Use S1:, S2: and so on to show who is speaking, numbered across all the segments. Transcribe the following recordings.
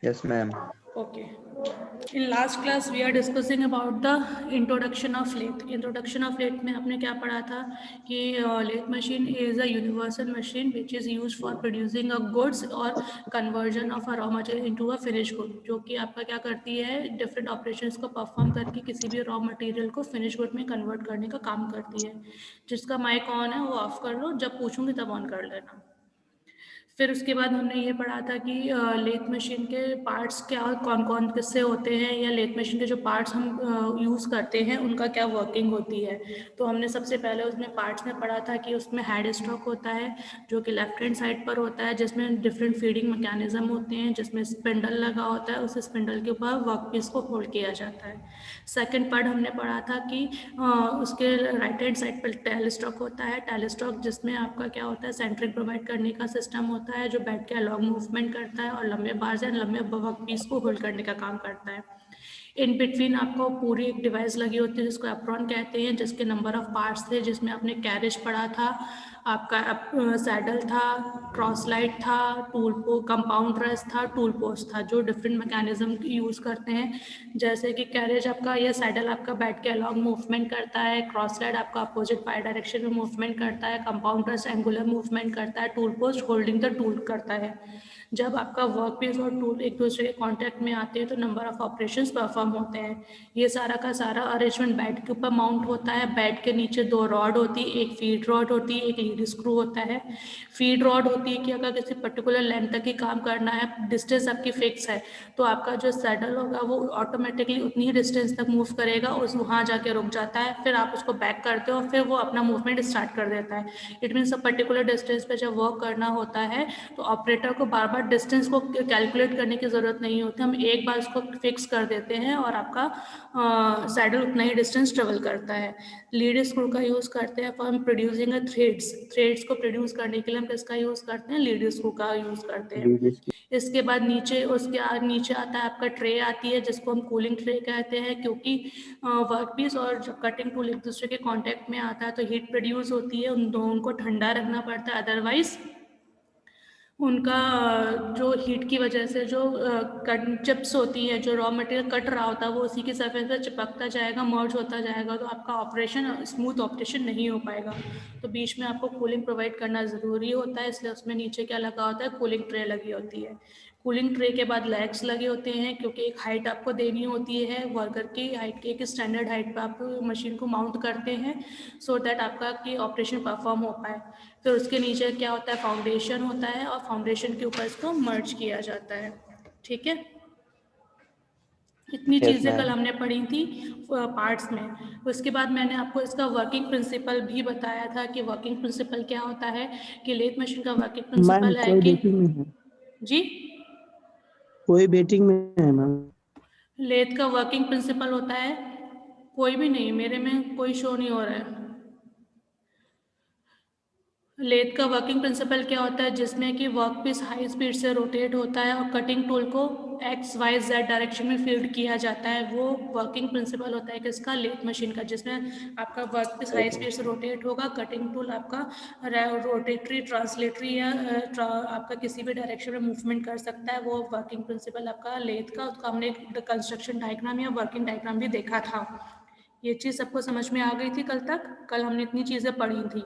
S1: Yes, ma'am.
S2: Okay. In last class we are discussing about the introduction of lathe. Introduction of lathe में आपने क्या पढ़ा था कि lathe machine is a universal machine which is used for producing a goods or conversion of a raw material into a finished good, जो कि आपका क्या करती है, different operations को perform करके किसी भी raw material को finished good में convert करने का काम करती है. जिसका mic on है वो off कर लो, जब पूछूंगी तब on कर लेना. फिर उसके बाद हमने ये पढ़ा था कि लेथ मशीन के पार्ट्स क्या कौन कौन किससे होते हैं, या लेथ मशीन के जो पार्ट्स हम यूज़ करते हैं उनका क्या वर्किंग होती है. तो हमने सबसे पहले उसमें पार्ट्स में पढ़ा था कि उसमें हेड स्टॉक होता है जो कि लेफ्ट हैंड साइड पर होता है, जिसमें डिफरेंट फीडिंग मैकेनिज्म होते हैं, जिसमें स्पिंडल लगा होता है, उस स्पिंडल के ऊपर वर्क पीस को होल्ड किया जाता है. सेकेंड पार्ट हमने पढ़ा था कि उसके राइट हैंड साइड पर टेल स्टॉक होता है. टेल स्टॉक जिसमें आपका क्या होता है, सेंट्रिक प्रोवाइड करने का सिस्टम होता है जो बैठ के अलॉन्ग मूवमेंट करता है और लंबे बार से लंबे वर्क पीस को होल्ड करने का काम करता है. इन बिटवीन आपको पूरी एक डिवाइस लगी होती है जिसको एप्रॉन कहते हैं, जिसके नंबर ऑफ पार्ट्स थे, जिसमें आपने कैरेज पढ़ा था, आपका सैडल था, क्रॉस लाइट था, कंपाउंड रेस्ट था, टूल पोस्ट था, जो डिफरेंट मैकेनिज्म यूज़ करते हैं. जैसे कि कैरेज आपका या सैडल आपका बैठ के अलॉन्ग मूवमेंट करता है, क्रॉस लाइट आपका अपोजिट बाई डायरेक्शन में मूवमेंट करता है, कंपाउंड रेस्ट एंगुलर मूवमेंट करता है, tool post holding the tool करता है. जब आपका वर्क पीस और टूल एक दूसरे के कांटेक्ट में आते हैं तो नंबर ऑफ ऑपरेशंस परफॉर्म होते हैं. ये सारा का सारा अरेंजमेंट बेड के ऊपर माउंट होता है. बेड के नीचे दो रॉड होती है, एक फीड रॉड होती है, एक लीड स्क्रू होता है. फीड रॉड होती है कि अगर किसी पर्टिकुलर लेंथ तक ही काम करना है, डिस्टेंस आपकी फिक्स है, तो आपका जो सैडल होगा वो ऑटोमेटिकली उतनी ही डिस्टेंस तक मूव करेगा, उस वहाँ जाके रुक जाता है. फिर आप उसको बैक करते हो, फिर वो अपना मूवमेंट स्टार्ट कर देता है. It means a particular distance पे जब वर्क करना होता है तो ऑपरेटर को बार बार डिस्टेंस को कैलकुलेट करने की ज़रूरत नहीं होती. हम एक बार उसको फिक्स कर देते हैं और आपका सैडल उतना ही डिस्टेंस ट्रेवल करता है. लीड स्क्रू का यूज़ करते हैं फॉर प्रोड्यूसिंग थ्रेड्स. थ्रेड्स को प्रोड्यूस करने के लिए हम किसका यूज़ करते हैं, लीड स्क्रू का यूज़ करते हैं.
S1: Ladies.
S2: इसके बाद नीचे आता है आपका ट्रे आती है जिसको हम कूलिंग ट्रे कहते हैं, क्योंकि वर्क पीस और जब कटिंग टूल एक दूसरे के कांटेक्ट में आता है तो हीट प्रोड्यूस होती है, उन दोनों को ठंडा रखना पड़ता है, अदरवाइज उनका जो हीट की वजह से जो चिप्स होती है, जो रॉ मटेरियल कट रहा होता है वो उसी की सरफेस पर चिपकता जाएगा, मर्ज होता जाएगा, तो आपका ऑपरेशन स्मूथ ऑपरेशन नहीं हो पाएगा. तो बीच में आपको कूलिंग प्रोवाइड करना ज़रूरी होता है, इसलिए उसमें नीचे क्या लगा होता है, कूलिंग ट्रे लगी होती है. कूलिंग ट्रे के बाद लेग्स लगे होते हैं, क्योंकि एक हाइट आपको देनी होती है वर्कर की हाइट की, एक स्टैंडर्ड हाइट पर आप मशीन को माउंट करते हैं सो दैट आपका कि ऑपरेशन परफॉर्म हो पाए. फिर उसके नीचे क्या होता है, फाउंडेशन होता है, और फाउंडेशन के ऊपर इसको मर्ज किया जाता है. ठीक है, इतनी
S1: Yes,
S2: चीज़ें कल
S1: ma'am.
S2: हमने पढ़ी थी पार्ट्स में. उसके बाद मैंने आपको इसका वर्किंग प्रिंसिपल भी बताया था कि वर्किंग प्रिंसिपल क्या होता है, कि लेथ मशीन का वर्किंग
S3: मैम
S2: प्रिंसिपल है
S3: कोई
S2: कि
S3: वेटिंग में है,
S2: जी,
S3: कोई वेटिंग में है मैम.
S2: लेथ का वर्किंग प्रिंसिपल होता है, कोई भी नहीं, मेरे में कोई शो नहीं हो रहा है. लेथ का वर्किंग प्रिंसिपल क्या होता है, जिसमें कि वर्क पीस हाई स्पीड से रोटेट होता है और कटिंग टूल को एक्स वाई जेड डायरेक्शन में फीड किया जाता है. वो वर्किंग प्रिंसिपल होता है किसका, लेथ मशीन का, जिसमें आपका वर्क पीस हाई स्पीड से रोटेट होगा, कटिंग टूल आपका रोटेटरी, ट्रांसलेटरी या आपका किसी भी डायरेक्शन में मूवमेंट कर सकता है. वो वर्किंग प्रिंसिपल आपका लेथ का, उसका हमने कंस्ट्रक्शन डायग्राम या वर्किंग डायग्राम भी देखा था. ये चीज़ सबको समझ में आ गई थी कल तक, कल हमने इतनी चीज़ें पढ़ी थी.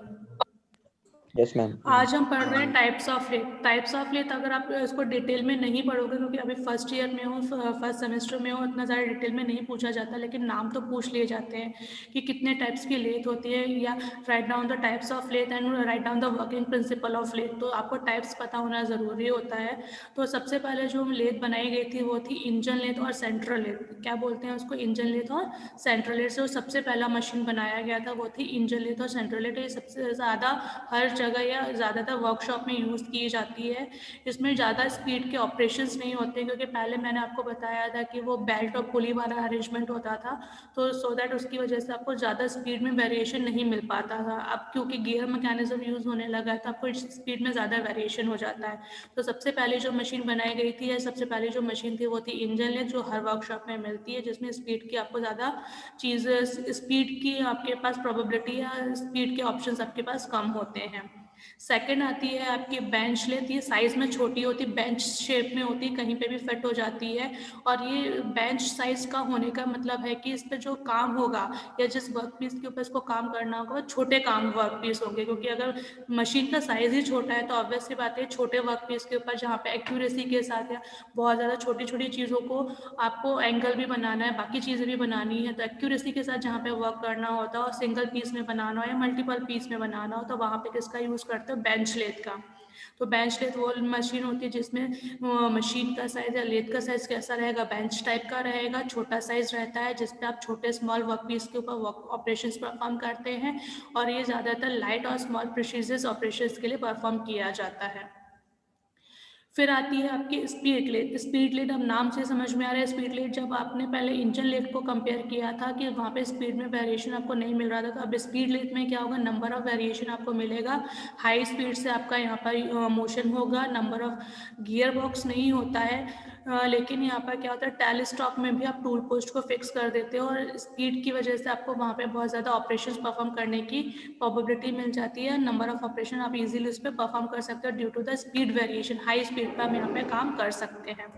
S1: Yes, ma'am.
S2: आज हम पढ़ रहे हैं types of lathe. Types of lathe अगर आप इसको डिटेल में नहीं पढ़ोगे, क्योंकि अभी फर्स्ट ईयर में हो, फर्स्ट सेमेस्टर में हो, इतना ज़्यादा डिटेल में नहीं पूछा जाता, लेकिन नाम तो पूछ लिए जाते हैं कि कितने टाइप्स की लेथ होती है, या write down the types of lathe and write down the working principle of lathe. तो आपको टाइप्स पता होना ज़रूरी होता है. तो सबसे पहले जो लेथ बनाई गई थी वो थी इंजन लेथ और सेंट्रल लेथ. क्या बोलते हैं उसको, इंजन लेथ और सेंट्रल लेथ. जो सबसे पहला मशीन बनाया गया था वो थी इंजन लेथ और सेंट्रल लेथ. ये सबसे ज़्यादा हर जगह या ज़्यादातर वर्कशॉप में यूज़ की जाती है. इसमें ज़्यादा स्पीड के ऑपरेशंस नहीं होते, क्योंकि पहले मैंने आपको बताया था कि वो बेल्ट और पुली वाला अरेंजमेंट होता था, तो सो दैट उसकी वजह से आपको ज़्यादा स्पीड में वेरिएशन नहीं मिल पाता था. अब क्योंकि गियर मैकेनिज्म यूज़ होने लगा है तो आपको स्पीड में ज़्यादा वेरिएशन हो जाता है. तो सबसे पहले जो मशीन बनाई गई थी, या सबसे पहले जो मशीन थी वो थी इंजन लेथ, जो हर वर्कशॉप में मिलती है, जिसमें स्पीड की आपको ज़्यादा चीज़, स्पीड की आपके पास प्रोबेबिलिटी या स्पीड के ऑप्शंस आपके पास कम होते हैं. सेकंड आती है आपकी बेंच लेथ। ये साइज में छोटी होती, बेंच शेप में होती, कहीं पे भी फिट हो जाती है। और ये बेंच साइज का होने का मतलब है कि इस पे जो काम होगा या जिस वर्क पीस के ऊपर इसको काम करना होगा छोटे काम वर्क पीस होंगे, क्योंकि अगर मशीन का साइज ही छोटा है तो ऑब्वियस सी बात है छोटे वर्क पीस के ऊपर जहाँ पे एक्यूरेसी के साथ या बहुत ज़्यादा छोटी छोटी चीज़ों को आपको एंगल भी बनाना है, बाकी चीज़ें भी बनानी है, तो एक्यूरेसी के साथ जहाँ पे वर्क करना होता है और सिंगल पीस में बनाना हो या मल्टीपल पीस में बनाना हो तो वहाँ पे किसका यूज़ करते हो, बेंच लेथ का। तो बेंच लेथ वो मशीन होती है जिसमें मशीन का साइज या लेथ का साइज कैसा रहेगा, बेंच टाइप का रहेगा, छोटा साइज रहता है जिसपे आप छोटे स्मॉल वर्क पीस के ऊपर वर्क ऑपरेशंस परफॉर्म करते हैं। और ये ज़्यादातर लाइट और स्मॉल प्रिसीजन ऑपरेशंस के लिए परफॉर्म किया जाता है। फिर आती है आपकी स्पीड लेथ। स्पीड लेथ अब नाम से समझ में आ रहा है, स्पीड लेथ जब आपने पहले इंजन लेथ को कंपेयर किया था कि वहाँ पे स्पीड में वेरिएशन आपको नहीं मिल रहा था, तो अब स्पीड लेथ में क्या होगा, नंबर ऑफ वेरिएशन आपको मिलेगा। हाई स्पीड से आपका यहाँ पर मोशन होगा, नंबर ऑफ गियर बॉक्स नहीं होता है, लेकिन यहाँ पर क्या होता है टेल स्टॉप में भी आप टूल पोस्ट को फिक्स कर देते हो और स्पीड की वजह से आपको वहाँ पे बहुत ज़्यादा ऑपरेशंस परफॉर्म करने की प्रोबेबिलिटी मिल जाती है। नंबर ऑफ ऑपरेशन आप इजीली उस पर परफॉर्म कर सकते हो due to the speed variation. High speed पर हम यहाँ पे काम कर सकते हैं।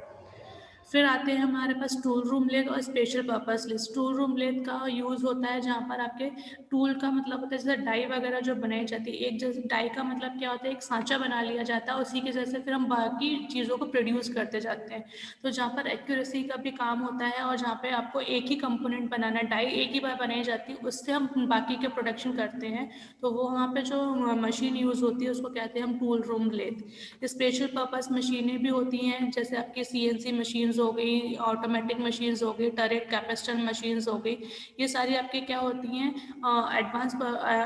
S2: फिर आते हैं हमारे पास टूल रूम लेथ और special purpose lathe. Tool room lathe का यूज़ होता है जहाँ पर आपके टूल का मतलब होता है जैसे डाई वगैरह जो बनाई जाती है, एक जैसे डाई का मतलब क्या होता है, एक सांचा बना लिया जाता है, उसी के जैसे फिर हम बाकी चीज़ों को प्रोड्यूस करते जाते हैं। तो जहाँ पर एक्यूरेसी का भी काम होता है और जहाँ पे आपको एक ही कंपोनेंट बनाना है, डाई एक ही बार बनाई जाती है, उससे हम बाकी के प्रोडक्शन करते हैं, तो वो वहाँ पे जो मशीन यूज़ होती है उसको कहते हैं हम tool room lathe. Special purpose मशीनें भी होती हैं जैसे आपकी CNC मशीन्स हो गई, ऑटोमेटिक मशीन्स हो गई, टरेट कैपेसिटर मशीन्स हो गई, ये सारी आपकी क्या होती हैं,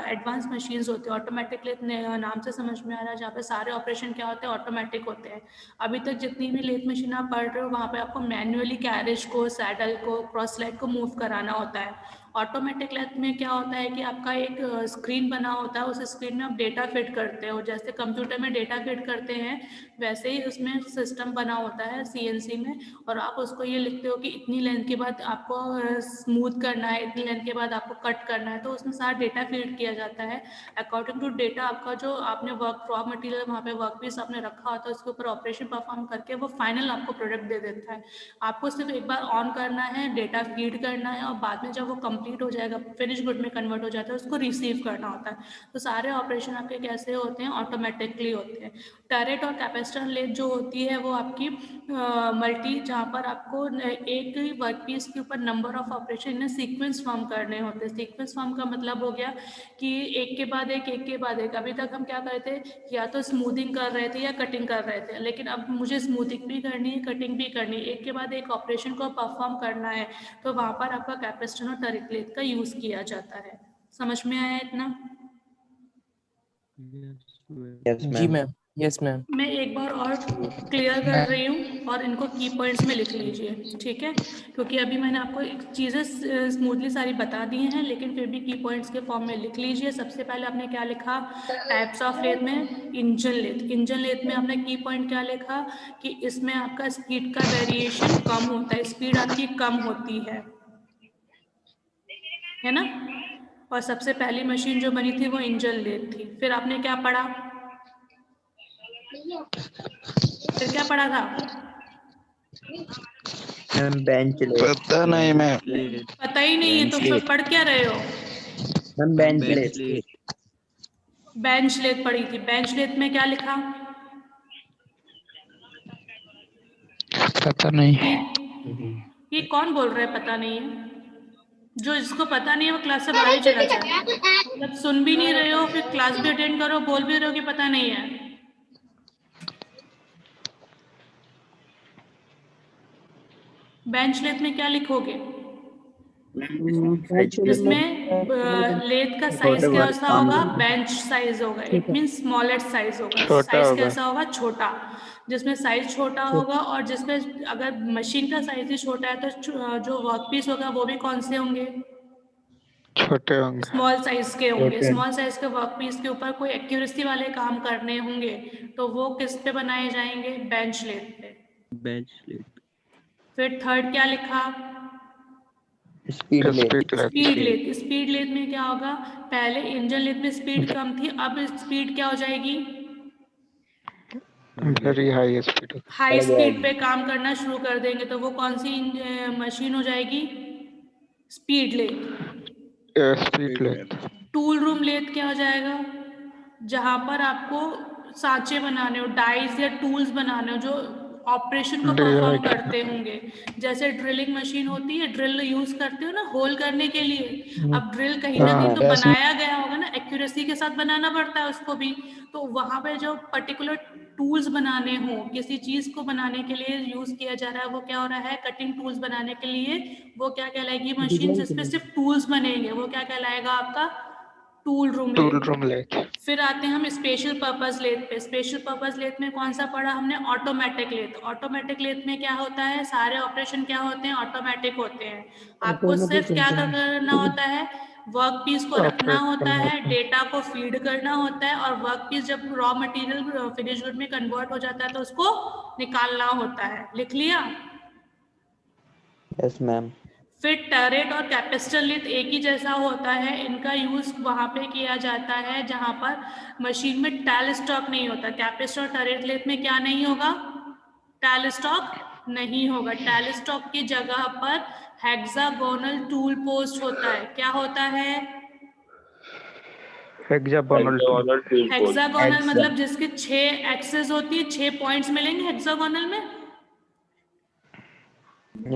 S2: एडवांस मशीन्स होती हैं। ऑटोमेटिक लेथ नाम से समझ में आ रहा है जहाँ पे सारे ऑपरेशन क्या होते हैं, ऑटोमेटिक होते हैं। अभी तक जितनी भी लेथ मशीन आप पढ़ रहे हो वहाँ पे आपको मैन्युअली कैरेज को, सैडल को, क्रॉस लाइट को मूव कराना होता है। ऑटोमेटिक लेथ में क्या होता है कि आपका एक स्क्रीन बना होता है, उस स्क्रीन में आप डेटा फिट करते हो, जैसे कंप्यूटर में डेटा फिट करते हैं वैसे ही उसमें सिस्टम बना होता है CNC में, और आप उसको ये लिखते हो कि इतनी लेंथ के बाद आपको स्मूथ करना है, इतनी लेंथ के बाद आपको कट करना है, तो उसमें सारा डेटा फीड किया जाता है। अकॉर्डिंग टू डेटा आपका जो आपने वर्क रॉ मटेरियल वहाँ पे वर्क पीस आपने रखा होता है उसके ऊपर ऑपरेशन परफॉर्म करके वो फाइनल आपको प्रोडक्ट दे देता है। आपको सिर्फ एक बार ऑन करना है, डेटा फीड करना है और बाद में जब वो कंप्लीट हो जाएगा, फिनिश गुड में कन्वर्ट हो जाता है, उसको रिसीव करना होता है। तो सारे ऑपरेशन आपके कैसे होते हैं, ऑटोमेटिकली होते हैं। टरेट और कैपेसिटर लेथ जो होती है वो आपकी मल्टी, जहाँ पर आपको एक वर्क पीस के ऊपर number of operation in sequence form करने होते हैं। सीक्वेंस फॉर्म का मतलब हो गया कि एक के बाद एक। अभी तक हम क्या कर रहे थे, या तो स्मूथिंग कर रहे थे या कटिंग कर रहे थे, लेकिन अब मुझे स्मूथिंग भी करनी है, कटिंग भी करनी है, एक के बाद एक ऑपरेशन को परफॉर्म करना है, तो वहाँ पर आपका कैपेसिटर और टरेट लेथ का यूज़ किया जाता है। समझ में आया इतना?
S1: Yes,
S4: जी
S1: ma'am.
S4: Ma'am, yes ma'am.
S2: मैं एक बार और क्लियर कर रही हूँ और इनको की पॉइंट्स में लिख लीजिए, ठीक है? क्योंकि अभी मैंने आपको चीज़ें स्मूथली सारी बता दी हैं, लेकिन फिर भी की पॉइंट्स के फॉर्म में लिख लीजिए। सबसे पहले आपने क्या लिखा, टाइप्स ऑफ लेथ में इंजन लेथ। इंजन लेथ में आपने की पॉइंट क्या लिखा कि इसमें आपका स्पीड का वेरिएशन कम होता है, स्पीड आपकी कम होती है ना? और सबसे पहली मशीन जो बनी थी वो इंजन लेथ थी। फिर आपने क्या पढ़ा, फिर क्या पढ़ा था?
S1: Ma'am bench lathe.
S5: पता नहीं मैम।
S2: पता ही नहीं है तो फिर पढ़ क्या रहे हो?
S1: Ma'am bench lathe.
S2: Bench lathe पढ़ी थी। बेंच लेथ में क्या लिखा?
S5: पता नहीं।
S2: ये कौन बोल रहा है पता नहीं है? जो जिसको पता नहीं है वो क्लास से बाहर ही चला जाए। मतलब सुन भी नहीं रहे हो, फिर क्लास भी अटेंड करो, बोल भी रहे हो कि पता नहीं है। बेंच लेथ में क्या लिखोगे? इसमें लेथ का साइज कैसा होगा, बेंच साइज होगा, इट मीन्स स्मॉलेस्ट साइज होगा।
S5: छोटा
S2: साइज
S5: होगा।
S2: कैसा होगा, छोटा। जिसमें साइज छोटा होगा और जिसमें अगर मशीन का साइज ही छोटा है तो जो वर्क पीस होगा वो भी कौन से होंगे,
S5: छोटे होंगे।
S2: स्मॉल साइज के होंगे। स्मॉल साइज के वर्क पीस के ऊपर कोई एक्यूरेसी वाले काम करने होंगे तो वो किस पे बनाए जाएंगे, बेंच लेथ पे।
S1: Bench lathe.
S2: फिर थर्ड क्या लिखा,
S1: स्पीड लेथ।
S2: स्पीड लेथ में क्या होगा, पहले इंजन लेथ में स्पीड कम थी, अब स्पीड क्या हो जाएगी,
S5: very high speed.
S2: High speed पे काम करना शुरू कर देंगे, तो वो कौन सी मशीन हो जाएगी, speed lathe.
S5: Speed lathe.
S2: Tool room lathe क्या हो जाएगा, जहां पर आपको सांचे बनाने हो, डाइस या टूल्स बनाने हो जो ऑपरेशन को परफॉर्म करते होंगे, जैसे ड्रिलिंग मशीन होती है, ड्रिल यूज करते हो ना होल करने के लिए। अब ड्रिल कहीं ना कहीं तो बनाया गया होगा ना, एक्यूरेसी के साथ बनाना पड़ता है उसको भी, तो वहां पे जो पर्टिकुलर टूल्स बनाने हो, किसी चीज को बनाने के लिए यूज किया जा रहा है, वो क्या हो रहा है, कटिंग टूल्स बनाने के लिए, वो क्या कहलाएगी मशीन जिसपे सिर्फ टूल्स बनेंगे, वो क्या कहलाएगा आपका टूल रूम लेथ। फिर आते हैं हम स्पेशल पर्पस लेथ पे। स्पेशल पर्पस लेथ में कौन सा पढ़ा हमने, ऑटोमेटिक लेथ। ऑटोमेटिक लेथ में क्या होता है, सारे ऑपरेशन क्या होते हैं, ऑटोमेटिक होते हैं। आपको सिर्फ क्या करना होता है, वर्क पीस को रखना होता है, डेटा को फीड करना होता है, और वर्क पीस जब रॉ मटेरियल फिनिश गुड में कन्वर्ट हो जाता है तो उसको निकालना होता है। लिख लिया?
S1: Yes ma'am.
S2: फिर टरेट और कैपेसिटर लेथ एक ही जैसा होता है, इनका यूज वहां पे किया जाता है जहां पर मशीन में टैल स्टॉक नहीं होता। कैपेसिटर और टरेट लेथ में क्या नहीं होगा, टैल स्टॉक नहीं होगा। टैल स्टॉक की जगह पर हेक्सागोनल टूल पोस्ट होता है। क्या होता है, हेक्सागोनल मतलब जिसके 6 एक्सेस होती है, 6 पॉइंट्स मिलेंगे हेक्सागोनल में।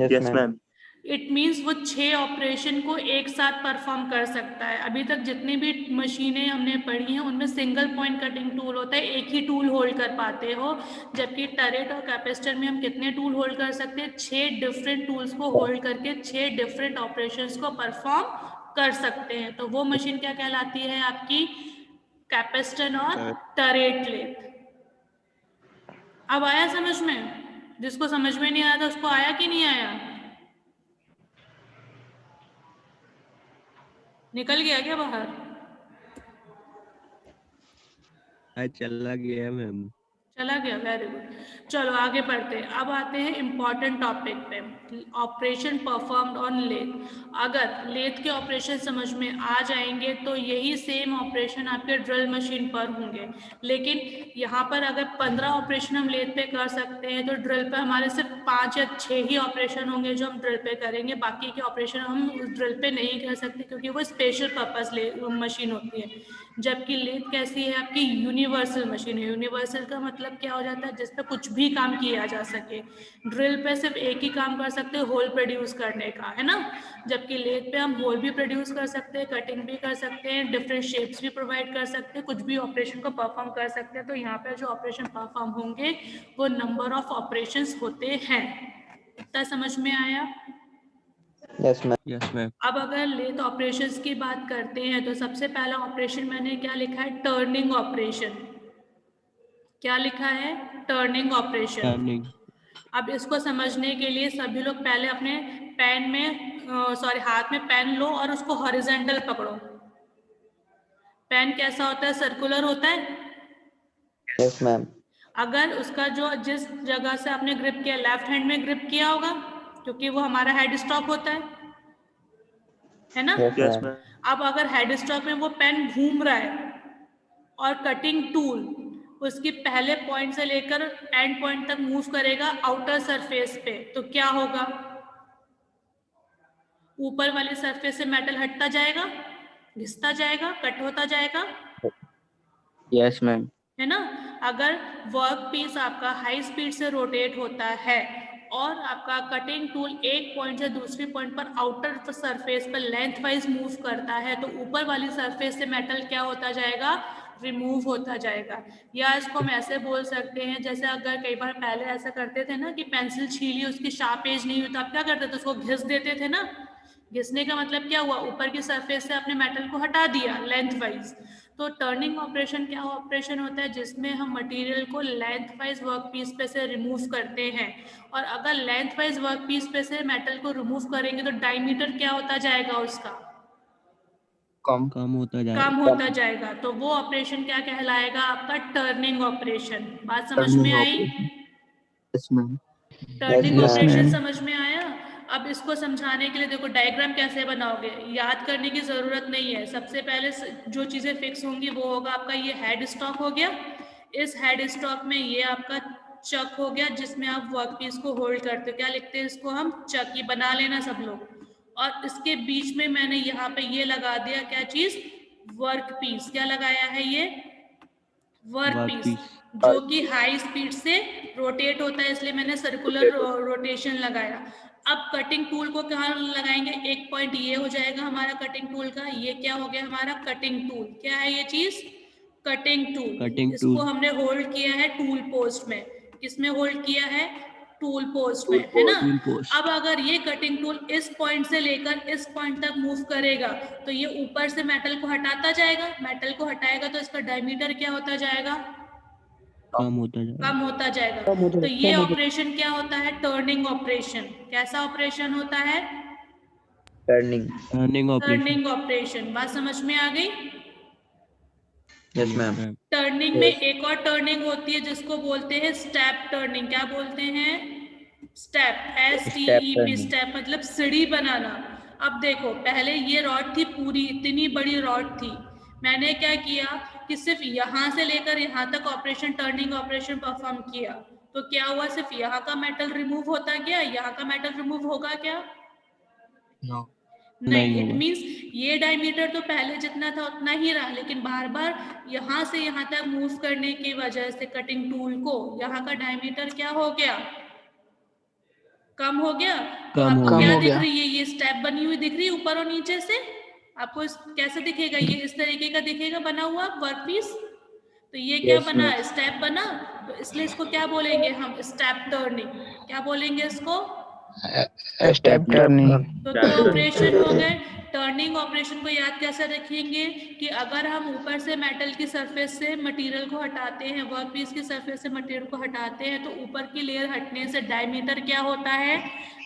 S1: Yes ma'am.
S2: इट मीन्स वो 6 ऑपरेशन को एक साथ परफॉर्म कर सकता है। अभी तक जितनी भी मशीनें हमने पढ़ी हैं उनमें सिंगल पॉइंट कटिंग टूल होता है, एक ही टूल होल्ड कर पाते हो, जबकि टरेट और कैपेसिटर में हम कितने टूल होल्ड कर सकते हैं, 6 डिफरेंट टूल्स को होल्ड करके 6 डिफरेंट ऑपरेशंस को परफॉर्म कर सकते हैं। तो वो मशीन क्या कहलाती है आपकी, कैपेसिटर और टरेट लेथ। अब आया समझ में? जिसको समझ में नहीं आया था उसको आया कि नहीं आया? निकल गया क्या बाहर?
S4: चला गया मैम।
S2: चला गया, वेरी गुड। चलो आगे बढ़ते हैं। अब आते हैं इम्पॉर्टेंट टॉपिक पे, ऑपरेशन परफॉर्म्ड ऑन लेथ। अगर लेथ के ऑपरेशन समझ में आ जाएंगे तो यही सेम ऑपरेशन आपके ड्रिल मशीन पर होंगे, लेकिन यहाँ पर अगर 15 ऑपरेशन हम लेथ पे कर सकते हैं तो ड्रिल पे हमारे सिर्फ 5 या 6 ही ऑपरेशन होंगे जो हम ड्रिल पे करेंगे, बाकी के ऑपरेशन हम उस ड्रिल पे नहीं कर सकते क्योंकि वो स्पेशल पर्पस मशीन होती है। जबकि लेथ कैसी है आपकी, यूनिवर्सल मशीन है। यूनिवर्सल का मतलब क्या हो जाता है, जिस पे कुछ भी काम किया जा सके। ड्रिल पे सिर्फ एक ही काम कर सकते हैं, होल प्रोड्यूस करने का, है ना, जबकि लेथ पे हम होल भी प्रोड्यूस कर सकते हैं, कटिंग भी कर सकते हैं, डिफरेंट शेप्स भी प्रोवाइड कर सकते हैं, कुछ भी ऑपरेशन को परफॉर्म कर सकते हैं। तो यहाँ पे जो ऑपरेशन परफॉर्म होंगे वो नंबर ऑफ ऑपरेशंस होते हैं। इतना समझ में आया?
S1: Yes ma'am.
S4: Yes ma'am.
S2: अब अगर लेथ ऑपरेशंस की बात करते हैं तो सबसे पहला ऑपरेशन मैंने क्या लिखा है, टर्निंग ऑपरेशन। क्या लिखा है, टर्निंग ऑपरेशन।
S4: टर्निंग।
S2: अब इसको समझने के लिए सभी लोग पहले अपने पेन में हाथ में पेन लो और उसको हॉरिजॉन्टल पकड़ो। पेन कैसा होता है, सर्कुलर होता है।
S1: Yes ma'am.
S2: अगर उसका जो जिस जगह से आपने ग्रिप किया, लेफ्ट हैंड में ग्रिप किया होगा क्योंकि वो हमारा हेड स्टॉक होता है ना।
S1: Yes ma'am.
S2: अब अगर हेड स्टॉक में वो पेन घूम रहा है और कटिंग टूल उसकी पहले पॉइंट से लेकर एंड पॉइंट तक मूव करेगा आउटर सरफेस पे, तो क्या होगा, ऊपर वाली सरफेस से मेटल हटता जाएगा, घिसता जाएगा, कट होता जाएगा।
S1: Yes ma'am.
S2: है ना। अगर वर्क पीस आपका हाई स्पीड से रोटेट होता है और आपका कटिंग टूल एक पॉइंट से दूसरी पॉइंट पर आउटर सरफेस पर लेंथ वाइज मूव करता है तो ऊपर वाली सरफेस से मेटल क्या होता जाएगा, रिमूव होता जाएगा। या इसको हम ऐसे बोल सकते हैं, जैसे अगर कई बार पहले ऐसा करते थे ना कि पेंसिल छीली उसकी शार्प एज नहीं हुई तो आप क्या करते थे, उसको घिस देते थे ना। घिसने का मतलब क्या हुआ, ऊपर की सरफेस से आपने मेटल को हटा दिया लेंथ वाइज। तो टर्निंग ऑपरेशन क्या ऑपरेशन होता है, जिसमें हम मटेरियल को लेंथ वाइज वर्क पीस पे से रिमूव करते हैं। और अगर लेंथ वाइज वर्क पीस पे से मेटल को रिमूव करेंगे तो डायमीटर क्या होता जाएगा उसका,
S4: कम होता जाएगा।
S2: कम होता जाएगा। तो वो ऑपरेशन क्या कहलाएगा आपका, टर्निंग ऑपरेशन। बात समझ में आई?
S1: Yes ma'am.
S2: टर्निंग ऑपरेशन समझ में आया? अब इसको समझाने के लिए देखो डायग्राम कैसे बनाओगे, याद करने की जरूरत नहीं है। सबसे पहले जो चीजें फिक्स होंगी वो होगा आपका ये हेड स्टॉक हो गया। इस हेड स्टॉक में ये आपका चक हो गया जिसमें आप वर्कपीस को होल्ड करते हो। क्या लिखते हैं इसको हम? चक। ये बना लेना सब लोग। और इसके बीच में मैंने यहाँ पे ये लगा दिया, क्या चीज? वर्कपीस। क्या लगाया है ये? वर्कपीस, जो कि हाई स्पीड से रोटेट होता है, इसलिए मैंने सर्कुलर रोटेशन लगाया। अब कटिंग टूल को कहाँ लगाएंगे? एक पॉइंट ये हो जाएगा हमारा कटिंग टूल का। ये क्या हो गया हमारा? Cutting tool. क्या है ये चीज? Cutting tool. इसको हमने होल्ड किया है टूल पोस्ट में। किसमें होल्ड किया है? टूल पोस्ट में, है ना? अब अगर ये कटिंग टूल इस पॉइंट से लेकर इस पॉइंट तक मूव करेगा तो ये ऊपर से मेटल को हटाता जाएगा। मेटल को हटाएगा तो इसका डायमीटर क्या होता जाएगा? कम होता जाएगा। तो ये ऑपरेशन क्या होता है? Turning operation. कैसा ऑपरेशन होता है? Turning operation. बात समझ में आ गई?
S1: Yes ma'am.
S2: टर्निंग में एक और टर्निंग होती है जिसको बोलते हैं स्टेप टर्निंग। क्या बोलते हैं? स्टेप। STEP। स्टेप मतलब सीढ़ी बनाना। अब देखो, पहले ये रॉड थी पूरी, इतनी बड़ी रॉड थी। मैंने क्या किया कि सिर्फ यहाँ से लेकर यहाँ तक ऑपरेशन, टर्निंग ऑपरेशन परफॉर्म किया। तो क्या हुआ? सिर्फ यहाँ का मेटल रिमूव होता गया, यहाँ का मेटल रिमूव होगा क्या? नहीं। इट मीन्स ये डायमीटर तो पहले जितना था उतना ही रहा, लेकिन बार बार यहाँ से यहाँ तक मूव करने की वजह से कटिंग टूल को यहाँ का डायमीटर क्या हो गया? कम हो गया। तो आपको क्या दिख रही है? ये स्टेप बनी हुई दिख रही है ऊपर और नीचे से। आपको कैसे दिखेगा? ये इस तरीके का दिखेगा बना हुआ वर्कपीस। तो ये क्या बना? स्टेप बना। तो इसलिए इसको क्या बोलेंगे हम? Step turning. क्या बोलेंगे इसको?
S5: Step turning.
S2: तो दो ऑपरेशन हो गए। टर्निंग ऑपरेशन को याद कैसे रखेंगे कि अगर हम ऊपर से मेटल की सरफेस से मटेरियल को हटाते हैं, वर्कपीस की सरफेस से मटेरियल को हटाते हैं, तो ऊपर की लेयर हटने से डायमीटर क्या होता है?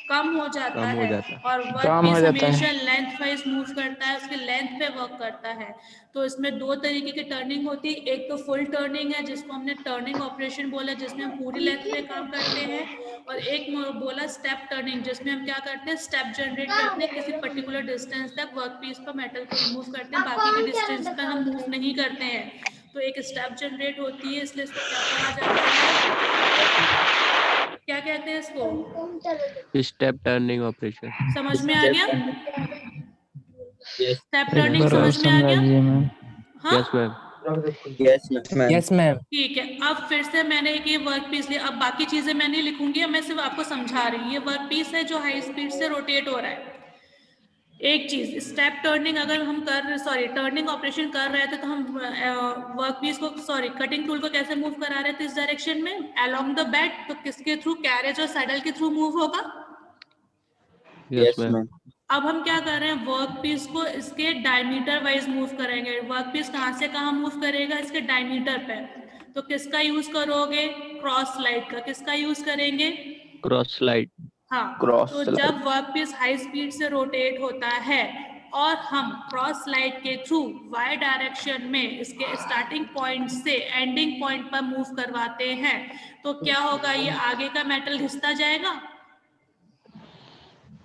S2: कम हो जाता है। और वर्कपीस हमेशा लेंथ वाइज मूव करता है, उसके लेंथ पे वर्क करता है। तो इसमें दो तरीके की टर्निंग होती है। एक तो फुल टर्निंग है जिसको हमने टर्निंग ऑपरेशन बोला, जिसमें हम पूरी लेंथ पे काम करते हैं। और एक बोला स्टेप टर्निंग, जिसमें हम क्या करते हैं? स्टेप जनरेट करते हैं, किसी पर्टिकुलर डिस्टेंस तक वर्कपीस पर मेटल को रिमूव करते हैं, बाकी के डिस्टेंस पर हम मूव नहीं करते हैं। तो एक स्टेप जनरेट होती है, इसलिए इसको क्या कहा जाता है? क्या कहते हैं इसको?
S4: Step turning operation.
S2: समझ में आ गया? स्टेप टर्निंग समझ में आ गया? हाँ?
S1: Yes ma'am.
S2: ठीक है। अब फिर से मैंने एक ये वर्क पीस लिया। अब बाकी चीजें मैं नहीं लिखूंगी, मैं सिर्फ आपको समझा रही हूँ। ये वर्क पीस है जो हाई स्पीड से रोटेट हो रहा है। एक चीज, स्टेप टर्निंग अगर हम टर्निंग ऑपरेशन कर रहे थे तो हम वर्क पीस को कटिंग टूल को कैसे मूव करा रहे थे? इस डायरेक्शन में अलोंग द बेड। तो किसके थ्रू? कैरेज और सैडल के थ्रू मूव होगा।
S1: Yes ma'am.
S2: अब हम क्या कर रहे हैं? वर्क पीस को इसके डायमीटर वाइज मूव करेंगे। वर्क पीस कहाँ से कहाँ मूव करेगा? इसके डायमीटर पे। तो किसका यूज करोगे? क्रॉस स्लाइड का। किसका यूज करेंगे?
S4: Cross slide.
S2: हाँ। तो जब वर्क पीस हाई स्पीड से रोटेट होता है और हम क्रॉस स्लाइड के थ्रू वाई डायरेक्शन में इसके स्टार्टिंग पॉइंट से एंडिंग पॉइंट पर मूव करवाते हैं, तो क्या होगा? ये आगे का मेटल घिसता जाएगा।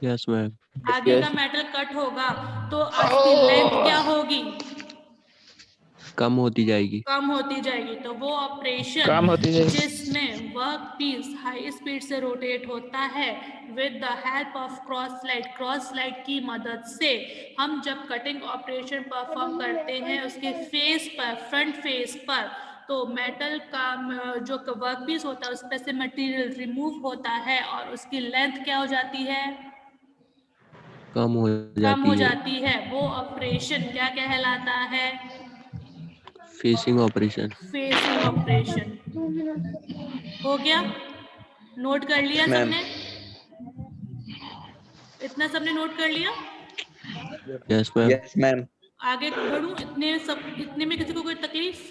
S4: Yes ma'am.
S2: आगे का मेटल कट होगा तो इसकी लेंथ क्या होगी?
S4: कम होती जाएगी।
S2: कम होती जाएगी। तो वो ऑपरेशन जिसमें वर्क पीस हाई स्पीड से रोटेट होता है with the help of cross slide की मदद से हम जब कटिंग ऑपरेशन परफॉर्म करते हैं उसके फेस पर, फ्रंट फेस पर, तो मेटल का जो वर्क पीस होता है उस पर से मटेरियल रिमूव होता है और उसकी लेंथ क्या हो जाती है?
S4: कम हो जाती है।
S2: वो ऑपरेशन क्या कहलाता है?
S4: Facing operation.
S2: Facing operation. हो गया? नोट कर लिया सबने? इतना सबने नोट कर लिया?
S4: Yes ma'am.
S1: Yes ma'am.
S2: आगे बढ़ूं? इतने में किसी को कोई तकलीफ?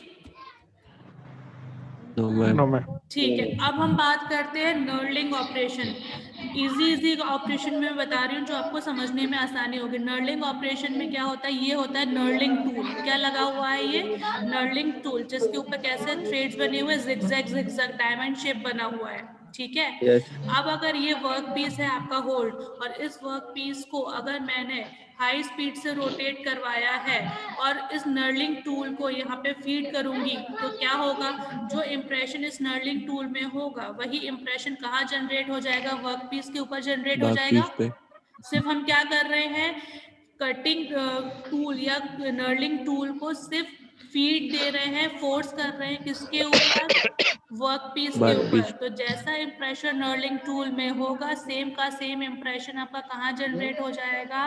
S4: No ma'am.
S2: ठीक है। अब हम बात करते हैं नर्लिंग ऑपरेशन। इजी ऑपरेशन में मैं बता रही हूँ जो आपको समझने में आसानी होगी। नर्लिंग ऑपरेशन में क्या होता है? ये होता है नर्लिंग टूल। क्या लगा हुआ है? ये नर्लिंग टूल, जिसके ऊपर कैसे थ्रेड्स बने हुए, जिगजैग डायमंड शेप बना हुआ है। ठीक है।
S1: Yes.
S2: अब अगर ये वर्क पीस है आपका होल्ड, और इस वर्क पीस को अगर मैंने हाई स्पीड से रोटेट करवाया है और इस नर्लिंग टूल को यहाँ पे फीड करूंगी, तो क्या होगा, जो इम्प्रेशन इस नर्लिंग टूल में होगा वही इम्प्रेशन कहाँ जनरेट हो जाएगा, वर्क पीस के ऊपर जनरेट हो
S4: वर्क
S2: जाएगा।
S4: पीस पे।
S2: सिर्फ हम क्या कर रहे हैं, कटिंग टूल या नर्लिंग टूल को सिर्फ फीड दे रहे हैं, फोर्स कर रहे हैं किसके ऊपर, वर्क पीस के
S4: वर्क
S2: ऊपर।
S4: पीस।
S2: तो जैसा इम्प्रेशन नर्लिंग टूल में होगा, सेम का सेम इम्प्रेशन आपका कहाँ जनरेट हो जाएगा,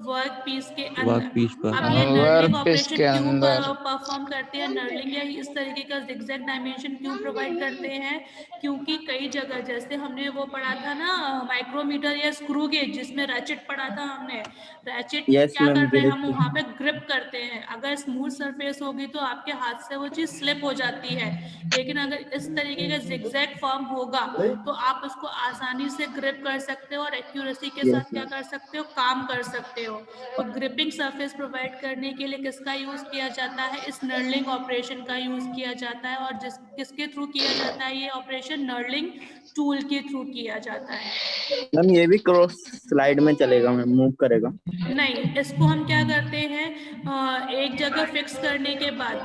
S2: वर्क पीस के
S4: वर्क
S2: अंदर।
S4: पीस पर।
S2: अब ये नर्लिंग
S5: वर्क पीस
S2: ऑपरेशन
S5: के
S2: क्यों
S5: अंदर।
S2: परफॉर्म करते हैं, नर्लिंग या इस तरीके का जिगजैग डायमेंशन क्यों प्रोवाइड करते हैं, क्योंकि कई जगह जैसे हमने वो पढ़ा था ना माइक्रोमीटर या स्क्रू गेज, जिसमें रैचेट पढ़ा था हमने, रैचेट
S1: Yes,
S2: क्या
S1: ma'am,
S2: करते हैं, हम
S1: directly.
S2: वहां पे ग्रिप करते हैं। अगर स्मूथ सरफेस होगी तो आपके हाथ से वो चीज स्लिप हो जाती है, लेकिन अगर इस तरीके का जिगजैग फॉर्म होगा तो आप उसको आसानी से ग्रिप कर सकते हो और एक्यूरेसी के
S1: Yes,
S2: साथ क्या कर सकते हो, काम कर सकते हो। तो ग्रिपिंग सरफेस प्रोवाइड करने के लिए किसका यूज किया जाता है, इस नर्लिंग ऑपरेशन का यूज किया जाता है। और किसके थ्रू किया जाता है ये ऑपरेशन, नर्लिंग टूल के थ्रू किया जाता है।
S1: मैम ये भी क्रॉस स्लाइड में चलेगा, मैम मूव करेगा।
S2: नहीं, इसको हम क्या करते हैं, एक जगह फिक्स करने के बाद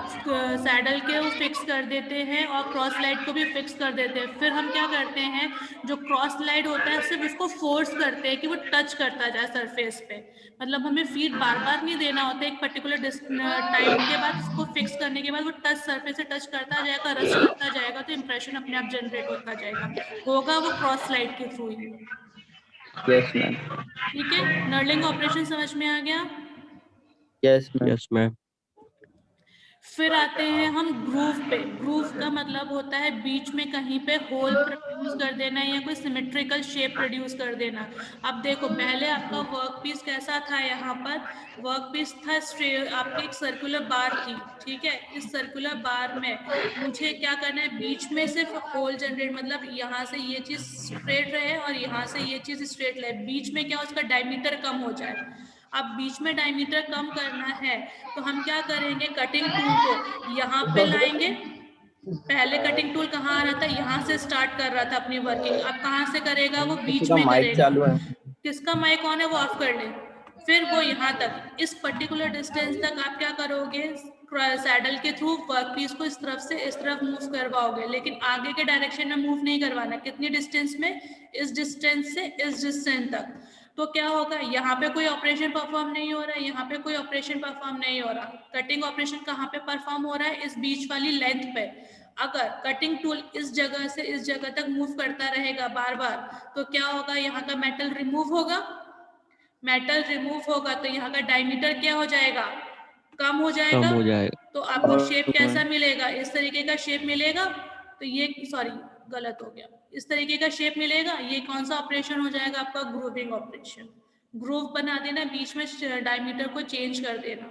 S2: सैडल के वो फिक्स कर देते हैं और क्रॉस लाइट को भी फिक्स कर देते हैं। फिर हम क्या करते हैं, जो क्रॉस लाइट होता है सिर्फ उसको फोर्स करते हैं कि वो टच करता जाए सरफेस पे। मतलब हमें फीड बार बार नहीं देना होता, एक पर्टिकुलर टाइम के बाद उसको फिक्स करने के बाद वो टच सरफेस से टच करता जाएगा, रस्ट करता जाएगा, तो इम्प्रेशन अपने आप जनरेट होता जाएगा, होगा वो क्रॉस लाइट के थ्रू ही।
S1: Yes, ma'am.
S2: ठीक है, नर्लिंग ऑपरेशन समझ में आ गया।
S1: Yes, ma'am.
S4: Yes ma'am.
S2: फिर आते हैं हम ग्रूव पे। ग्रूव का मतलब होता है बीच में कहीं पे होल प्रोड्यूस कर देना या कोई सिमेट्रिकल शेप प्रोड्यूस कर देना। अब देखो, पहले आपका वर्क पीस कैसा था, यहाँ पर वर्क पीस था आपकी एक सर्कुलर बार थी, ठीक है। इस सर्कुलर बार में मुझे क्या करना है, बीच में सिर्फ होल जनरेट, मतलब यहाँ से ये चीज स्ट्रेट रहे और यहाँ से ये चीज स्ट्रेट रहे, बीच में क्या उसका डायमीटर कम हो जाए। अब बीच में डायमीटर कम करना है तो हम क्या करेंगे, कटिंग टूल को यहाँ पे लाएंगे। पहले कटिंग टूल कहाँ आ रहा था, यहाँ से स्टार्ट कर रहा था अपनी वर्किंग, अब कहाँ से करेगा, वो
S1: किसी
S2: बीच
S1: का
S2: में
S1: माइक
S2: करेगा।
S1: चालू है।
S2: किसका माइक ऑन है वो ऑफ कर ले। फिर वो यहाँ तक, इस पर्टिकुलर डिस्टेंस तक आप क्या करोगे, सैडल के थ्रू वर्क पीस को इस तरफ से इस तरफ मूव करवाओगे, लेकिन आगे के डायरेक्शन में मूव नहीं करवाना। कितनी डिस्टेंस में, इस डिस्टेंस से इस डिस्टेंस तक। तो क्या होगा, यहाँ पे कोई ऑपरेशन परफॉर्म नहीं हो रहा है, यहाँ पे कोई ऑपरेशन परफॉर्म नहीं हो रहा। कटिंग ऑपरेशन कहाँ पे परफॉर्म हो रहा है, इस बीच वाली लेंथ पे। अगर कटिंग टूल इस जगह से इस जगह तक मूव करता रहेगा बार बार, तो क्या होगा, यहाँ का मेटल रिमूव होगा। मेटल रिमूव होगा तो यहाँ का डायमीटर क्या हो जाएगा, कम हो जाएगा।
S4: कम हो जाएगा।
S2: तो आपको शेप कैसा मिलेगा, इस तरीके का शेप मिलेगा। तो ये, सॉरी गलत हो गया, इस तरीके का शेप मिलेगा। ये कौन सा ऑपरेशन हो जाएगा आपका, ग्रूविंग ऑपरेशन। ग्रूव बना देना, बीच में डायमीटर को चेंज कर देना।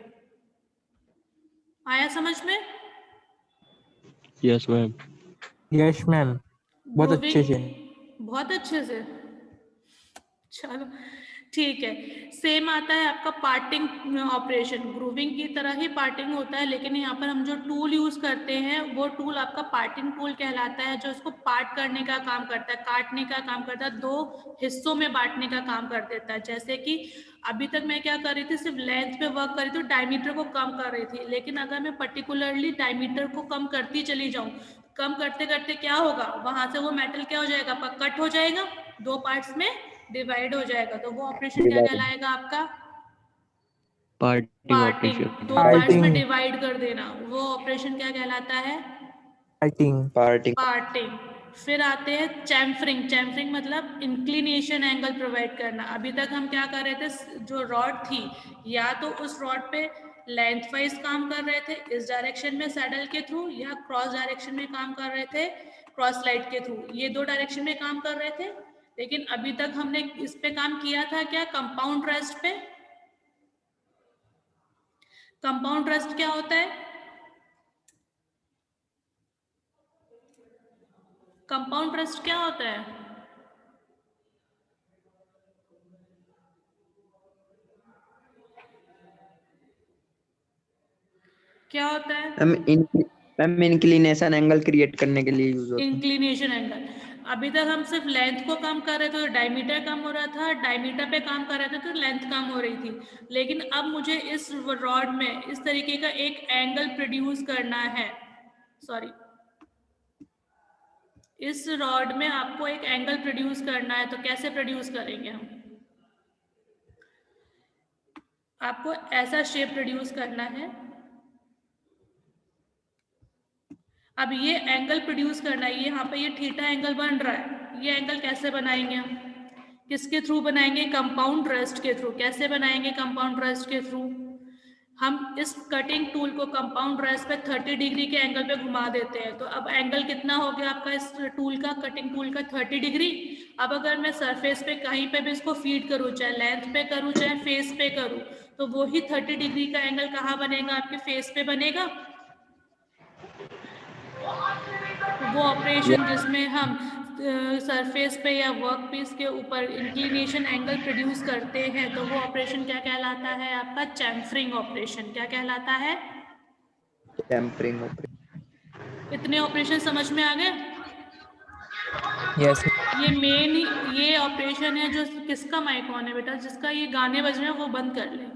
S2: आया समझ में?
S4: Yes ma'am.
S6: यस मैम, बहुत अच्छे से।
S2: बहुत अच्छे से, चलो ठीक है। सेम आता है आपका पार्टिंग ऑपरेशन, ग्रूविंग की तरह ही पार्टिंग होता है, लेकिन यहाँ पर हम जो टूल यूज करते हैं वो टूल आपका पार्टिंग टूल कहलाता है, जो इसको पार्ट करने का काम करता है, काटने का काम करता है, दो हिस्सों में बांटने का काम कर देता है। जैसे कि अभी तक मैं क्या कर रही थी, सिर्फ लेंथ पे वर्क कर रही थी, डायमीटर को कम कर रही थी, लेकिन अगर मैं पर्टिकुलरली डायमीटर को कम करती चली जाऊँ, कम करते करते क्या होगा, वहां से वो मेटल क्या हो जाएगा, कट हो जाएगा, दो पार्ट्स में डिवाइड हो जाएगा। तो वो ऑपरेशन क्या कहलाएगा आपका,
S4: पार्टिंग
S2: पार्टिंग।
S4: ऑपरेशन।
S2: दो पार्ट्स में डिवाइड कर देना, वो ऑपरेशन क्या कहलाता है,
S6: पार्टिंग।
S2: पार्टिंग। फिर आते हैं चैम्फरिंग। चैम्फरिंग मतलब इंक्लिनेशन एंगल प्रोवाइड करना। अभी तक हम क्या कर रहे थे, जो रॉड थी, या तो उस रॉड पे लेंथ वाइज काम कर रहे थे इस डायरेक्शन में सैडल के थ्रू, या क्रॉस डायरेक्शन में काम कर रहे थे क्रॉस लाइट के थ्रू। ये दो डायरेक्शन में काम कर रहे थे, लेकिन अभी तक हमने इस पे काम किया था क्या, कंपाउंड रस्ट पे। कंपाउंड रस्ट क्या होता है, कंपाउंड रस्ट क्या होता है, क्या होता है,
S1: मैम इंक्लिनेशन एंगल क्रिएट करने के लिए यूज होता है।
S2: Inclination angle. अभी तक हम सिर्फ लेंथ को कम कर रहे थे तो डायमीटर कम हो रहा था, डायमीटर पे काम कर रहे थे तो लेंथ कम हो रही थी। लेकिन अब मुझे इस रॉड में इस तरीके का एक एंगल प्रोड्यूस करना है, सॉरी, इस रॉड में आपको एक एंगल प्रोड्यूस करना है। तो कैसे प्रोड्यूस करेंगे हम? आपको ऐसा शेप प्रोड्यूस करना है। अब ये एंगल प्रोड्यूस करना है, ये यहाँ पे ये थीटा एंगल बन रहा है। ये एंगल कैसे बनाएंगे हम? किसके थ्रू बनाएंगे? कंपाउंड रेस्ट के थ्रू। कैसे बनाएंगे कंपाउंड रेस्ट के थ्रू? हम इस कटिंग टूल को कंपाउंड रेस्ट पे 30 डिग्री के एंगल पे घुमा देते हैं। तो अब एंगल कितना हो गया आपका इस टूल का, कटिंग टूल का? 30 डिग्री। अब अगर मैं सरफेस पे कहीं पे भी इसको फीड करूँ, चाहे लेंथ पे करूँ चाहे फेस पे करूँ, तो वही 30 डिग्री का एंगल कहाँ बनेगा? आपके फेस पे बनेगा। वो ऑपरेशन जिसमें हम सरफेस पे या वर्क पीस के ऊपर इंक्लिनेशन एंगल प्रोड्यूस करते हैं, तो वो ऑपरेशन क्या कहलाता है? आपका चैम्फरिंग ऑपरेशन। क्या कहलाता है?
S5: Chamfering operation.
S2: इतने ऑपरेशन समझ में आ गए?
S6: यस।
S2: ये मेन ये ऑपरेशन है जो किसका माइक ऑन है बेटा? जिसका ये गाने बज रहे हैं वो बंद कर ले।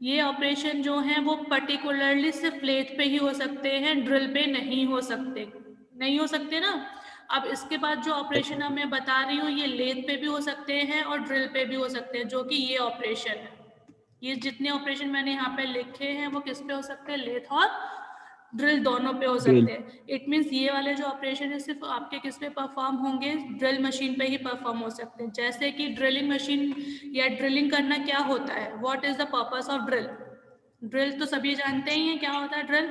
S2: ये ऑपरेशन जो है वो पर्टिकुलरली सिर्फ लेथ पे ही हो सकते हैं, ड्रिल पे नहीं हो सकते। नहीं हो सकते ना। अब इसके बाद जो ऑपरेशन अब मैं बता रही हूँ, ये लेथ पे भी हो सकते हैं और ड्रिल पे भी हो सकते हैं, जो कि ये ऑपरेशन है। ये जितने ऑपरेशन मैंने यहाँ पे लिखे हैं वो किस पे हो सकते हैं? लेथ और ड्रिल दोनों पे हो सकते हैं। इट मीन्स ये वाले जो ऑपरेशन है सिर्फ आपके किस पे परफॉर्म होंगे? ड्रिल मशीन पे ही परफॉर्म हो सकते हैं। जैसे कि ड्रिलिंग मशीन या ड्रिलिंग करना क्या होता है? What is the purpose of drill? Drill तो सभी जानते ही हैं, क्या होता है ड्रिल?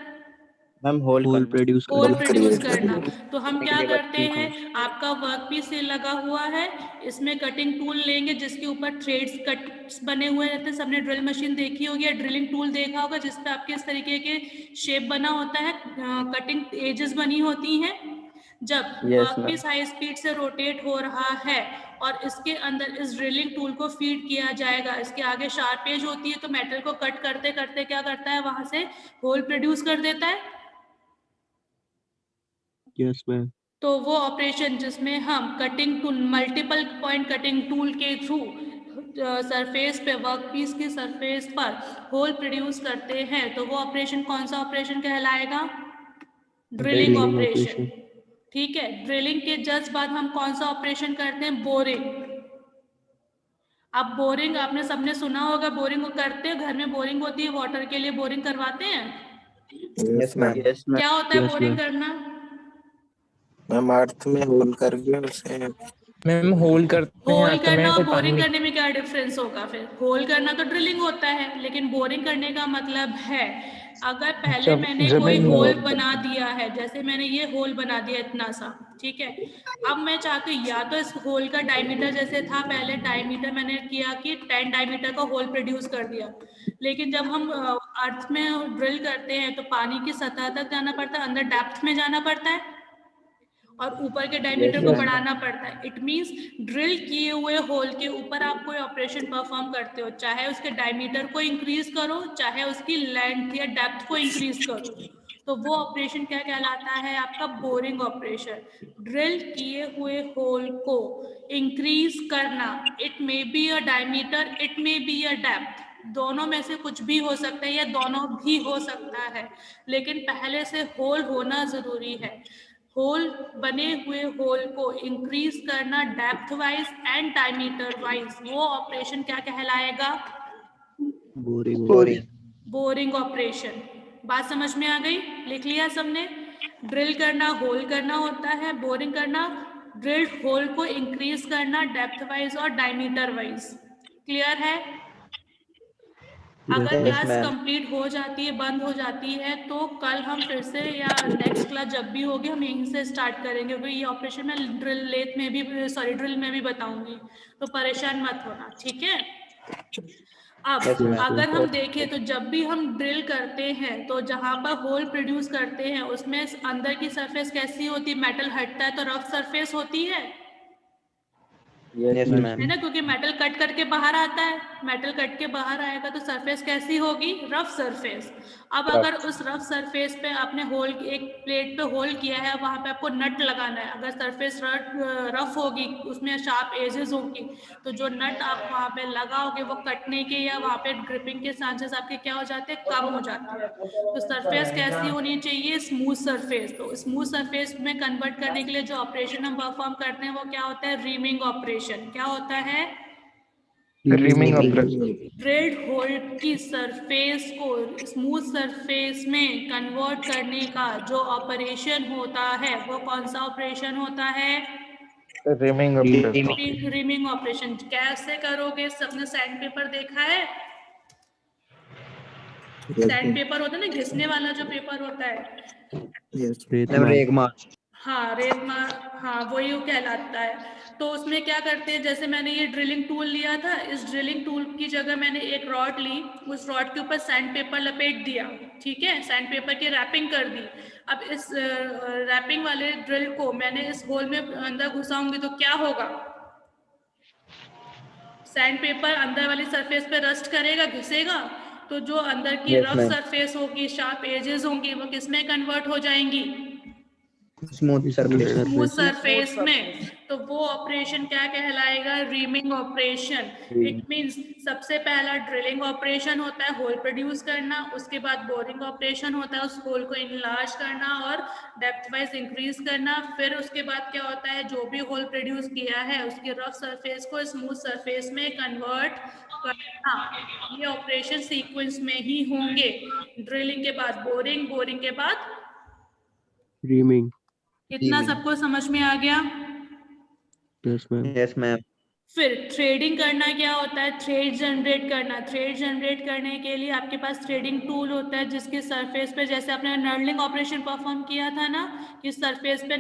S1: मैम होल
S4: होल
S1: करना।
S4: प्रोड्यूस
S2: होल
S4: करना।
S2: प्रोड्यूस करना। तो हम क्या
S1: निकलेगा
S2: करते
S1: ठीक
S2: हैं,
S1: है।
S2: आपका वर्क पीस से लगा हुआ है, इसमें कटिंग टूल लेंगे जिसके ऊपर थ्रेड्स कट्स बने हुए रहते हैं। सबने ड्रिल मशीन देखी होगी या ड्रिलिंग टूल देखा होगा जिसपे आपके इस तरीके के शेप बना होता है, कटिंग एजेस बनी होती हैं। जब
S1: yes
S2: work
S1: ma'am.
S2: Piece high speed से रोटेट हो रहा है और इसके अंदर इस ड्रिलिंग टूल को फीड किया जाएगा, इसके आगे शार्प एज होती है, तो मेटल को कट करते करते क्या करता है, वहां से होल प्रोड्यूस कर देता है।
S4: Yes ma'am.
S2: तो वो ऑपरेशन जिसमें हम cutting tool, multiple point cutting tool के थ्रू सरफेस पे, वर्क पीस की सरफेस पर होल प्रोड्यूस करते हैं, तो वो ऑपरेशन कौन सा ऑपरेशन कहलाएगा? Drilling operation. ठीक है। ड्रिलिंग के जस्ट बाद हम कौन सा ऑपरेशन करते हैं? बोरिंग। अब बोरिंग आपने सबने सुना होगा, बोरिंग वो करते हैं, घर में बोरिंग होती है, वाटर के लिए बोरिंग करवाते हैं।
S5: Yes ma'am.
S1: Yes ma'am.
S2: क्या होता है बोरिंग करना?
S7: मैम अर्थ में होल करके उसे
S6: मैम होल्ड करते हैं
S2: होल
S6: अर्थ
S2: करना
S6: में,
S2: और
S6: फिर पानी
S2: बोरिंग करने में क्या डिफरेंस होगा? फिर होल करना तो ड्रिलिंग होता है, लेकिन बोरिंग करने का मतलब है अगर पहले मैंने कोई
S6: जमीन में
S2: होल
S6: होल
S2: बना दिया है, जैसे मैंने ये होल बना दिया इतना सा, ठीक है। अब मैं चाहती हूँ या तो इस होल का डायमीटर जैसे था पहले, डायमीटर मैंने किया कि 10 डायमीटर का होल प्रोड्यूस कर दिया, लेकिन जब हम अर्थ में ड्रिल करते हैं तो पानी की सतह तक जाना पड़ता है, अंदर डेप्थ में जाना पड़ता है और ऊपर के डायमीटर को बढ़ाना पड़ता है। इट मींस ड्रिल किए हुए होल के ऊपर आप कोई ऑपरेशन परफॉर्म करते हो, चाहे उसके डायमीटर को इंक्रीज करो, चाहे उसकी लेंथ या डेप्थ को इंक्रीज करो, तो वो ऑपरेशन क्या कहलाता है? आपका बोरिंग ऑपरेशन। ड्रिल किए हुए होल को इंक्रीज करना, it may be a diameter, it may be a depth, दोनों में से कुछ भी हो सकता है या दोनों भी हो सकता है, लेकिन पहले से होल होना जरूरी है। होल बने हुए होल को इंक्रीज करना depth wise and diameter wise, वो ऑपरेशन क्या कहलाएगा?
S4: बोरिंग।
S2: Boring operation. बात समझ में आ गई? लिख लिया सबने? ड्रिल करना होल करना होता है, बोरिंग करना ड्रिल्ड होल को इंक्रीज करना डेप्थ वाइज और डायमीटर वाइज। क्लियर है? अगर क्लास कंप्लीट हो जाती है, बंद हो जाती है, तो कल हम फिर से या नेक्स्ट क्लास जब भी होगी हम यहीं से स्टार्ट करेंगे, क्योंकि ये ऑपरेशन मैं ड्रिल लेथ में भी, सॉरी ड्रिल में भी बताऊंगी, तो परेशान मत होना, ठीक है। अब अगर हम देखें तो जब भी हम ड्रिल करते हैं तो जहां पर होल प्रोड्यूस करते हैं उसमें अंदर की सरफेस कैसी होती है? मेटल हटता है तो रफ सरफेस होती है।
S5: Yes,
S2: है
S5: ma'am.
S2: ना, क्योंकि मेटल कट करके बाहर आता है, मेटल कट के बाहर आएगा तो सरफेस कैसी होगी, रफ सरफेस। अब अगर उस रफ सरफेस पे आपने होल, एक प्लेट पे होल किया है, वहां पे आपको नट लगाना है। अगर सरफेस रफ होगी, उसमें शार्प एजेस होगी, तो जो नट आप वहां पे लगाओगे वो कटने के या वहां पे ग्रिपिंग के चांसेस आपके क्या हो जाते हैं, कम हो जाते हैं। तो सरफेस कैसी होनी चाहिए, स्मूथ सरफेस। तो स्मूथ सरफेस में कन्वर्ट करने के लिए जो ऑपरेशन हम परफॉर्म करते हैं वो क्या होता है, रीमिंग ऑपरेशन। क्या होता है,
S6: रीमिंग ऑपरेशन।
S2: ड्रिल्ड होल की सरफेस को स्मूथ सरफेस में कन्वर्ट करने का जो ऑपरेशन होता है वो कौन सा ऑपरेशन होता है,
S6: रीमिंग ऑपरेशन।
S2: Reaming operation. कैसे करोगे, सबने सैंड पेपर देखा है, सैंड पेपर होता है ना, घिसने वाला जो पेपर होता है,
S5: Ma'am, रेगमा.
S2: हाँ रेत, हाँ वही वो कहलाता है। तो उसमें क्या करते हैं, जैसे मैंने ये ड्रिलिंग टूल लिया था, इस ड्रिलिंग टूल की जगह मैंने एक रॉड ली, उस रॉड के ऊपर सैंड पेपर लपेट दिया, ठीक है, सैंड पेपर की रैपिंग कर दी। अब इस रैपिंग वाले ड्रिल को मैंने इस होल में अंदर घुसाऊंगी तो क्या होगा, सैंड पेपर अंदर वाली सरफेस पे रस्ट करेगा, घिसेगा, तो जो अंदर की
S5: Yes,
S2: रफ
S5: ma'am.
S2: सरफेस होगी, शार्प एजेस होंगी, वो किसमें कन्वर्ट हो जाएंगी,
S5: Smooth surface.
S2: स्मूथ सरफेस में। तो वो ऑपरेशन क्या कहलाएगा, रीमिंग ऑपरेशन। इट मींस सबसे पहला ड्रिलिंग ऑपरेशन होता है, होल प्रोड्यूस करना, उसके बाद बोरिंग ऑपरेशन होता है, उस होल को इनलार्ज करना और डेप्थ वाइज इंक्रीज करना। फिर उसके बाद क्या होता है, जो भी होल प्रोड्यूस किया है उसकी रफ सरफेस को स्मूथ सरफेस में कन्वर्ट करना। ये ऑपरेशन सीक्वेंस में ही होंगे, ड्रिलिंग के बाद बोरिंग, बोरिंग के बाद
S4: रीमिंग।
S2: इतना सबको समझ में आ गया।
S4: Yes ma'am.
S5: Yes, ma'am.
S2: फिर थ्रेडिंग करना क्या होता है, थ्रेड जनरेट करना। थ्रेड जनरेट करने के लिए आपके पास थ्रेडिंग टूल होता है, जिसके सरफेस पे, जैसे आपने नर्लिंग ऑपरेशन परफॉर्म किया था ना, कि सरफेस पे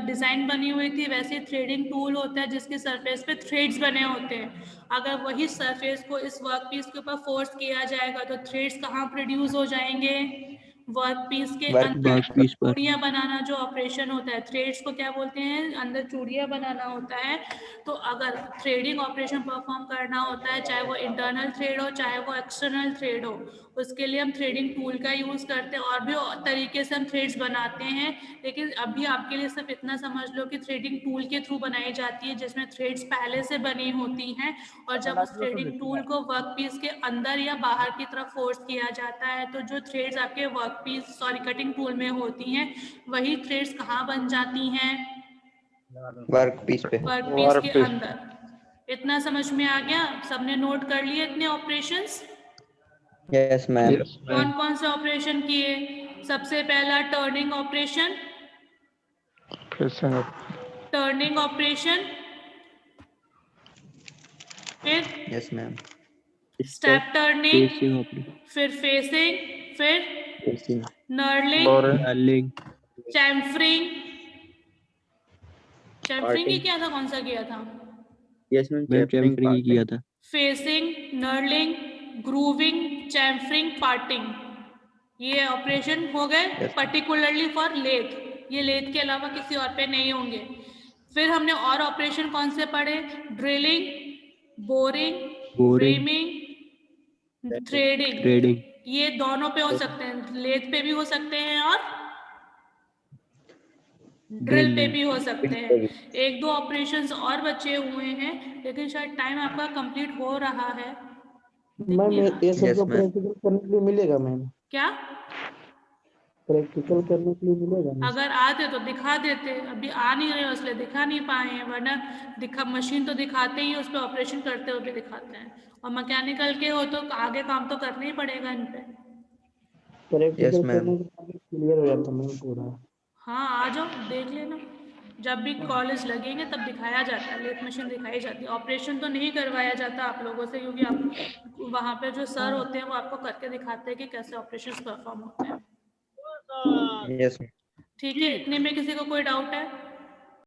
S2: डिजाइन बनी हुई थी, वैसे थ्रेडिंग टूल होता है जिसके सरफेस पे थ्रेड्स बने होते हैं। अगर वही सरफेस को इस वर्क पीस के ऊपर फोर्स किया जाएगा तो थ्रेड्स कहाँ प्रोड्यूस हो जाएंगे, वर्क पीस के अंदर।
S4: वर्कपीस पर।
S2: चूड़ियां बनाना जो ऑपरेशन होता है, थ्रेड्स को क्या बोलते हैं, अंदर चूड़ियां बनाना होता है। तो अगर थ्रेडिंग ऑपरेशन परफॉर्म करना होता है, चाहे वो इंटरनल थ्रेड हो चाहे वो एक्सटर्नल थ्रेड हो, उसके लिए हम थ्रेडिंग टूल का यूज करते हैं। और भी तरीके से हम थ्रेड्स बनाते हैं, लेकिन अभी आपके लिए सिर्फ इतना समझ लो कि थ्रेडिंग टूल के थ्रू बनाई जाती है, जिसमें थ्रेड्स पहले से बनी होती हैं। और जब उस थ्रेडिंग टूल को वर्क पीस के अंदर या बाहर की तरफ फोर्स किया जाता है, तो जो थ्रेड्स आपके work piece, sorry, cutting tool में होती हैं, वही थ्रेड्स कहाँ बन जाती हैं,
S5: Workpiece पे.
S2: वर्क पीस के अंदर। इतना समझ में आ गया, सबने नोट कर लिए इतने ऑपरेशंस।
S5: Yes, ma'am.
S2: कौन कौन से ऑपरेशन किए, सबसे पहला टर्निंग ऑपरेशन, टर्निंग ऑपरेशन, फिर
S5: Yes, ma'am.
S2: Step turning,
S4: facing operation.
S2: फिर फेसिंग, फिर
S5: Facing.
S2: Knurling,
S4: darling.
S2: Chamfering. Chamfering ही क्या था, कौन सा किया था,
S1: यस मैम,
S4: मैम चैम्फरिंग ही किया था।
S2: Facing, knurling, grooving, chamfering, parting. ये ऑपरेशन हो गए पर्टिकुलरली फॉर लेथ। ये लेथ के अलावा किसी और पे नहीं होंगे। फिर हमने और ऑपरेशन कौन से पढ़े, drilling, boring, reaming, threading.
S4: Threading.
S2: ये दोनों पे हो सकते हैं, लेथ पे भी हो सकते हैं और ड्रिल पे भी हो सकते हैं। एक दो ऑपरेशंस और बचे हुए हैं, लेकिन शायद टाइम आपका कंप्लीट हो रहा है।
S3: मैम ये सब
S5: Yes,
S3: को
S5: ma'am.
S3: प्रैक्टिकल करने के लिए मिलेगा मैम,
S2: क्या,
S3: प्रैक्टिकल करने के लिए मिलेगा मैम?
S2: अगर आते तो दिखा देते, अभी आ नहीं रहे इसलिए दिखा नहीं पाए हैं, वरना दिखा, मशीन तो दिखाते ही, उस पर ऑपरेशन करते हुए भी दिखाते हैं। और मैकेनिकल के हो तो आगे काम तो करना ही पड़ेगा इन पे।
S3: Practical
S5: Yes, ma'am.
S3: करने के बाद क्लियर हो जाता मैम पूरा।
S2: हाँ आ जाओ, देख लेना, जब भी कॉलेज लगेंगे तब दिखाया जाता है, लेथ मशीन दिखाई जाती है। ऑपरेशन तो नहीं करवाया जाता आप लोगों से, क्योंकि आप वहाँ पे जो सर होते हैं वो आपको करके दिखाते हैं कि कैसे ऑपरेशंस परफॉर्म होते हैं।
S5: Yes, ma'am.
S2: ठीक है, इतने में किसी को कोई डाउट है?